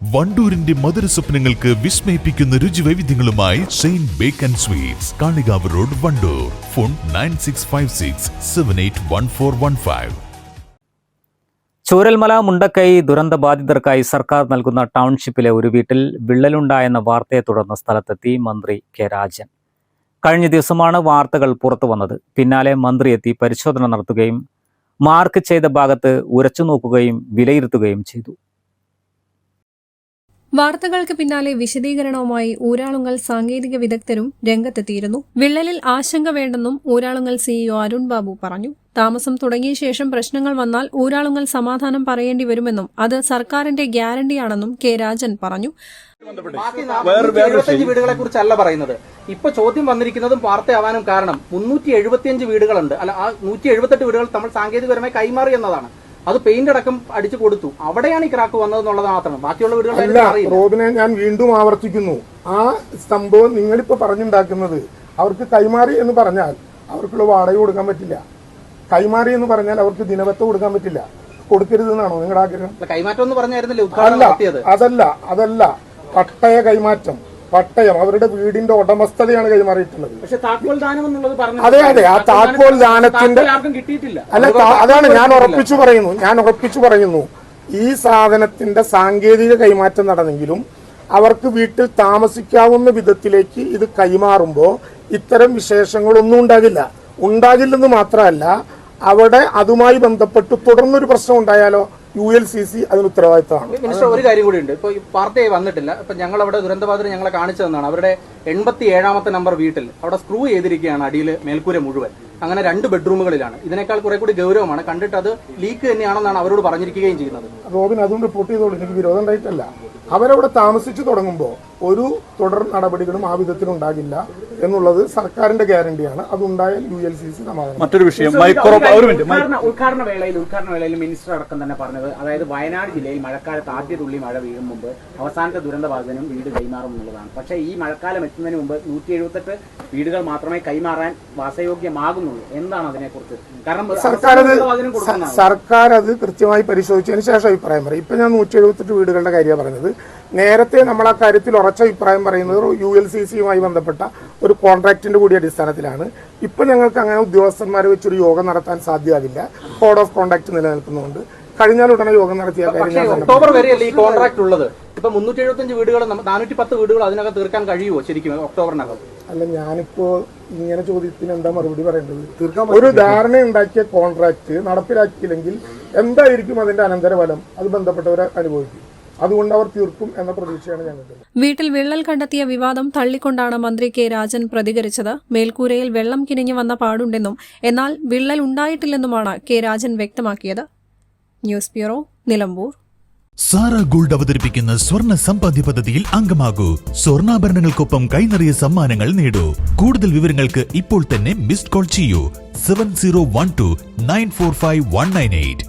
വണ്ടൂരിന്റെ മധുര സ്വപ്നങ്ങൾക്ക് വിസ്മയിപ്പിക്കുന്ന രുചിവൈവിധ്യങ്ങളുമായി saint bake and sweets, Kalikavu road, Wandoor. Phone 9656781415. Chooralmala Mundakkai ദുരന്തബാധിതർക്കായി സർക്കാർ നൽകുന്ന ടൗൺഷിപ്പിലെ ഒരു വീട്ടിൽ വിള്ളലുണ്ടായെന്ന വാർത്തയെ തുടർന്ന് സ്ഥലത്തെത്തി മന്ത്രി കെ രാജൻ. കഴിഞ്ഞ ദിവസമാണ് വാർത്തകൾ പുറത്തുവന്നത്. പിന്നാലെ മന്ത്രി എത്തി പരിശോധന നടത്തുകയും മാർക്ക് ചെയ്ത ഭാഗത്ത് ഉരച്ചുനോക്കുകയും വിലയിരുത്തുകയും ചെയ്തു. വാർത്തകൾക്ക് പിന്നാലെ വിശദീകരണവുമായി ഊരാളുങ്കൽ സാങ്കേതിക വിദഗ്ധരും രംഗത്തെത്തിയിരുന്നു. വിള്ളലിൽ ആശങ്ക വേണ്ടെന്നും ഊരാളുങ്കൽ സിഇഒ അരുൺ ബാബു പറഞ്ഞു. താമസം തുടങ്ങിയ ശേഷം പ്രശ്നങ്ങൾ വന്നാൽ ഊരാളുങ്കൽ സമാധാനം പറയേണ്ടി വരുമെന്നും അത് സർക്കാരിന്റെ ഗ്യാരണ്ടിയാണെന്നും കെ രാജൻ പറഞ്ഞു. വീടുകളെ കുറിച്ചല്ല പറയുന്നത്. ഇപ്പൊ ചോദ്യം വന്നിരിക്കുന്നതും വാർത്തയാവാനും കാരണം 375 വീടുകളുണ്ട്. അല്ല, ആ 178 വീടുകൾ നമ്മൾ സാങ്കേതികപരമായി കൈമാറി എന്നതാണ്. അത് പെയിന്റ് അടക്കം അടിച്ചു കൊടുത്തു. അവിടെയാണ് ഈ ക്രാക്ക് വന്നതെന്നുള്ളത് മാത്രമാണ്. ബാക്കിയുള്ള വീടുകൾ റോബിനെ ഞാൻ വീണ്ടും ആവർത്തിക്കുന്നു. ആ സംഭവം നിങ്ങളിപ്പോ പറഞ്ഞുണ്ടാക്കുന്നത് അവർക്ക് കൈമാറി എന്ന് പറഞ്ഞാൽ അവർക്കുള്ള വാടക കൊടുക്കാൻ പറ്റില്ല. കൈമാറി എന്ന് പറഞ്ഞാൽ അവർക്ക് ദിനവത്ത കൊടുക്കാൻ പറ്റില്ല. കൊടുക്കരുതെന്നാണോ നിങ്ങളുടെ ആഗ്രഹം? കൈമാറ്റം എന്ന് പറഞ്ഞായിരുന്നില്ല. അതല്ല പട്ടയ കൈമാറ്റം. പട്ടയം അവരുടെ വീടിന്റെ ഉടമസ്ഥതയാണ് കൈമാറിയിട്ടുള്ളത്. പക്ഷെ താക്കോൽ ദാനം എന്നുള്ളത് പറഞ്ഞു. അതെ, ആ താക്കോൽ ദാനത്തിന്റെ കിട്ടിയിട്ടില്ല. അല്ല, അതാണ് ഞാൻ ഉറപ്പിച്ചു പറയുന്നു. ഈ സാധനത്തിന്റെ സാങ്കേതിക കൈമാറ്റം നടന്നെങ്കിലും അവർക്ക് വീട്ടിൽ താമസിക്കാവുന്ന വിധത്തിലേക്ക് ഇത് കൈമാറുമ്പോൾ ഇത്തരം വിശേഷങ്ങളൊന്നും ഉണ്ടാകില്ലെന്ന് മാത്രമല്ല, അവിടെ അതുമായി ബന്ധപ്പെട്ട് തുടർന്നൊരു പ്രശ്നം ഉണ്ടായാലോ ULCC അതിന് ഉത്തരവാദിത്തമാണ്. മിനിസ്റ്റർ, ഒരു കാര്യം കൂടി ഉണ്ട്. ഇപ്പൊ വാർത്തയായി വന്നിട്ടില്ല. ഇപ്പൊ ഞങ്ങൾ അവിടെ ദുരന്തബാധിതർ ഞങ്ങളെ കാണിച്ചു തന്നാണ്. അവരുടെ 87ാമത്തെ നമ്പർ വീട്ടിൽ അവിടെ സ്ക്രൂ ചെയ്തിരിക്കുകയാണ് അടിയിൽ മേൽക്കൂര മുഴുവൻ. അങ്ങനെ 2 ബെഡ്റൂമുകളിലാണ്. ഇതിനേക്കാൾ കുറെ കൂടി ഗൗരവമാണ്. കണ്ടിട്ട് അത് ലീക്ക് തന്നെയാണെന്നാണ് അവരോട് പറഞ്ഞിരിക്കുകയും ചെയ്യുന്നത്. റോബിൻ, അതും റിപ്പോർട്ട് ചെയ്തോളൂ. എനിക്ക് വിരോധം ഉണ്ടായിട്ടല്ല. അവരവിടെ താമസിച്ചു തുടങ്ങുമ്പോൾ ഒരു തുടർ നടപടികളും ആ വിധത്തിലുണ്ടാകില്ല എന്നുള്ളത് സർക്കാരിന്റെ ഗ്യാരണ്ടിയാണ്. അതുണ്ടായാൽ ULCC സമാധാനം. മറ്റൊരു വിഷയം, ഉദ്ഘാടന വേളയിൽ മിനിസ്റ്റർ അടക്കം തന്നെ പറഞ്ഞത്, അതായത് വയനാട് ജില്ലയിൽ മഴക്കാലത്ത് ആദ്യ തുള്ളി മഴ വീഴും മുമ്പ് അവസാനത്തെ ദുരന്തബാധിതനും വീട് കൈമാറും എന്നുള്ളതാണ്. പക്ഷേ ഈ മഴക്കാലം എത്തുന്നതിന് മുമ്പ് 178 വീടുകൾ മാത്രമേ കൈമാറാൻ വാസയോഗ്യമാകുന്നുള്ളൂ. എന്താണ് അതിനെക്കുറിച്ച്? കാരണം സർക്കാർ അത് കൃത്യമായി പരിശോധിച്ചതിന് ശേഷം അഭിപ്രായം പറയും. ഇപ്പൊ ഞാൻ 178 വീടുകളുടെ കാര്യമാണ് പറഞ്ഞത്. നേരത്തെ നമ്മൾ ആ കാര്യത്തിൽ ഉറച്ച അഭിപ്രായം പറയുന്നത് ULCCയുമായി ബന്ധപ്പെട്ട ഒരു കോൺട്രാക്ടിന്റെ കൂടി അടിസ്ഥാനത്തിലാണ്. ഇപ്പൊ ഞങ്ങൾക്ക് അങ്ങനെ ഉദ്യോഗസ്ഥന്മാരെ വെച്ചൊരു യോഗം നടത്താൻ സാധ്യമാകില്ല. കോഡ് ഓഫ് കോൺടാക്ട് നിലനിൽക്കുന്നുണ്ട്. കഴിഞ്ഞാൽ ഉടനെ യോഗം നടത്തിയ കാര്യം ഒക്ടോബർ വരെയല്ലേ ഈ കോൺട്രാക്ട് ഉള്ളത്? ഇപ്പൊ 375 വീടുകൾ 410 വീടുകൾ അതിനകം തീർക്കാൻ കഴിയുമോ ശരിക്കും ഒക്ടോബറിനകം? അല്ല, ഞാനിപ്പോ ഇങ്ങനെ ചോദ്യത്തിന് എന്താ മറുപടി പറയേണ്ടത്? ഒരു ധാരണ ഉണ്ടാക്കിയ കോൺട്രാക്ട് നടപ്പിലാക്കിയില്ലെങ്കിൽ എന്തായിരിക്കും അതിന്റെ അനന്തരഫലം? അത് ബന്ധപ്പെട്ടവരെ അനുഭവിക്കും. അതുകൊണ്ട് അവർ തീർക്കും എന്ന പ്രതീക്ഷയാണ് ഞങ്ങൾക്ക്. വീട്ടിൽ വിള്ളൽ കണ്ടെത്തിയ വിവാദം തള്ളിക്കൊണ്ടാണ് മന്ത്രി കെ രാജൻ പ്രതികരിച്ചത്. മേൽക്കൂരയിൽ വെള്ളം കിനിഞ്ഞു വന്ന പാടുണ്ടെന്നും എന്നാൽ വിള്ളൽ ഉണ്ടായിട്ടില്ലെന്നുമാണ് കെ രാജൻ വ്യക്തമാക്കിയത്. News bureau, Nilambur. Sara Gold അവതരിപ്പിക്കുന്ന സ്വർണ്ണ സമ്പാദ്യ പദ്ധതിയിൽ അംഗമാകൂ. സ്വർണ്ണാഭരണങ്ങൾക്കൊപ്പം കൈനിറിയ സമ്മാനങ്ങൾ നേടൂ. കൂടുതൽ വിവരങ്ങൾക്ക് ഇപ്പോൾ തന്നെ മിസ്ഡ് കോൾ ചെയ്യൂ. 7012945198.